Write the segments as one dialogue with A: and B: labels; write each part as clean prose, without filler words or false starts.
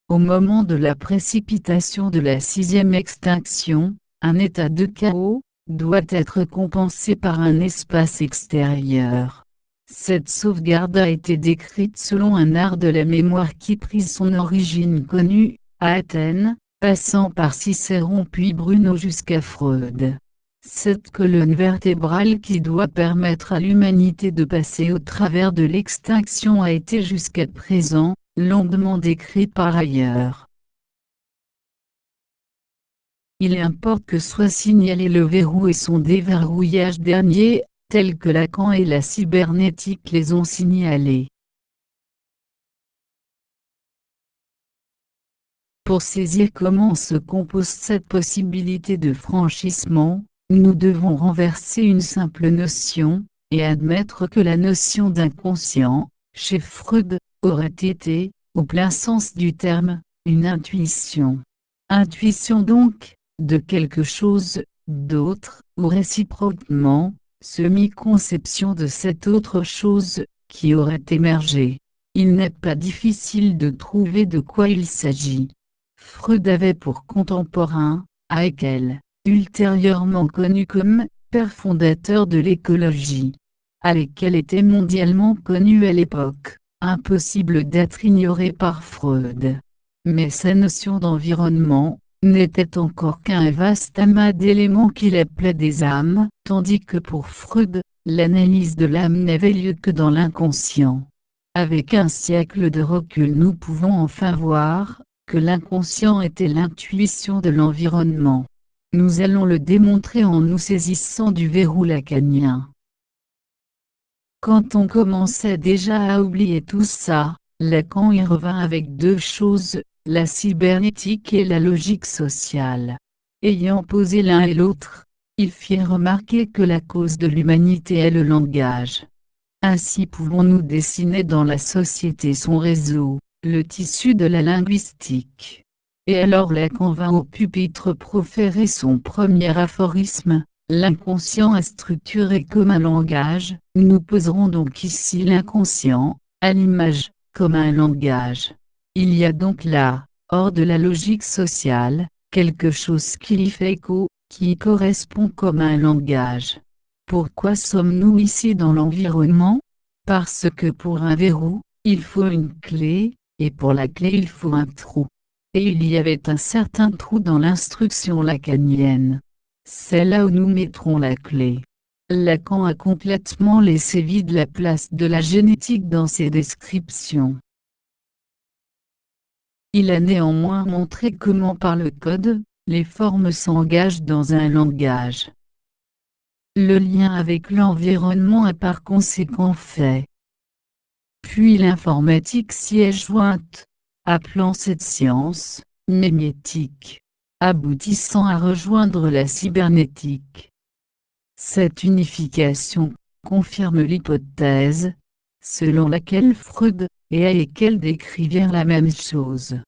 A: Au moment de la précipitation de la sixième extinction, un état de chaos doit être compensé par un espace extérieur. Cette sauvegarde a été décrite selon un art de la mémoire qui prit son origine connue, à Athènes, passant par Cicéron puis Bruno jusqu'à Freud. Cette colonne vertébrale qui doit permettre à l'humanité de passer au travers de l'extinction a été jusqu'à présent, longuement décrite par ailleurs. Il importe que soit signalé le verrou et son déverrouillage dernier, tels que Lacan et la cybernétique les ont signalés. Pour saisir comment se compose cette possibilité de franchissement, nous devons renverser une simple notion, et admettre que la notion d'inconscient, chez Freud, aurait été, au plein sens du terme, une intuition. Intuition donc, de quelque chose d'autre, ou réciproquement, semi-conception de cette autre chose, qui aurait émergé. Il n'est pas difficile de trouver de quoi il s'agit. Freud avait pour contemporain, Haeckel, ultérieurement connu comme père fondateur de l'écologie. Haeckel était mondialement connu à l'époque, impossible d'être ignoré par Freud. Mais sa notion d'environnement n'était encore qu'un vaste amas d'éléments qu'il appelait des âmes, tandis que pour Freud, l'analyse de l'âme n'avait lieu que dans l'inconscient. Avec un siècle de recul, nous pouvons enfin voir que l'inconscient était l'intuition de l'environnement. Nous allons le démontrer en nous saisissant du verrou lacanien. Quand on commençait déjà à oublier tout ça, Lacan y revint avec deux choses, la cybernétique et la logique sociale. Ayant posé l'un et l'autre, il fit remarquer que la cause de l'humanité est le langage. Ainsi pouvons-nous dessiner dans la société son réseau, le tissu de la linguistique. Et alors Lacan vint au pupitre proférer son premier aphorisme, l'inconscient est structuré comme un langage, nous poserons donc ici l'inconscient, à l'image, comme un langage. Il y a donc là, hors de la logique sociale, quelque chose qui y fait écho, qui y correspond comme un langage. Pourquoi sommes-nous ici dans l'environnement? Parce que pour un verrou, il faut une clé, et pour la clé il faut un trou. Et il y avait un certain trou dans l'instruction lacanienne. C'est là où nous mettrons la clé. Lacan a complètement laissé vide la place de la génétique dans ses descriptions. Il a néanmoins montré comment par le code, les formes s'engagent dans un langage. Le lien avec l'environnement est par conséquent fait. Puis l'informatique s'y est jointe, appelant cette science mémétique, aboutissant à rejoindre la cybernétique. Cette unification confirme l'hypothèse, selon laquelle Freud et Haeckel décrivirent la même chose.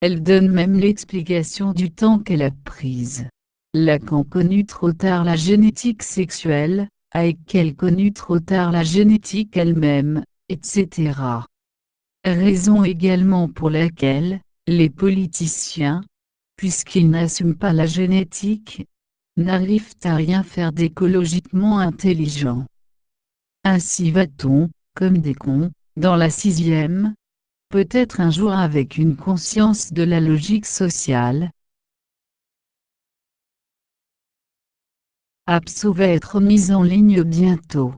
A: Elle donne même l'explication du temps qu'elle a prise. Lacan connut trop tard la génétique sexuelle, Haeckel connut trop tard la génétique elle-même, etc. Raison également pour laquelle, les politiciens, puisqu'ils n'assument pas la génétique, n'arrivent à rien faire d'écologiquement intelligent. Ainsi va-t-on, comme des cons, dans la sixième, peut-être un jour avec une conscience de la logique sociale. Abso va être mise en ligne bientôt.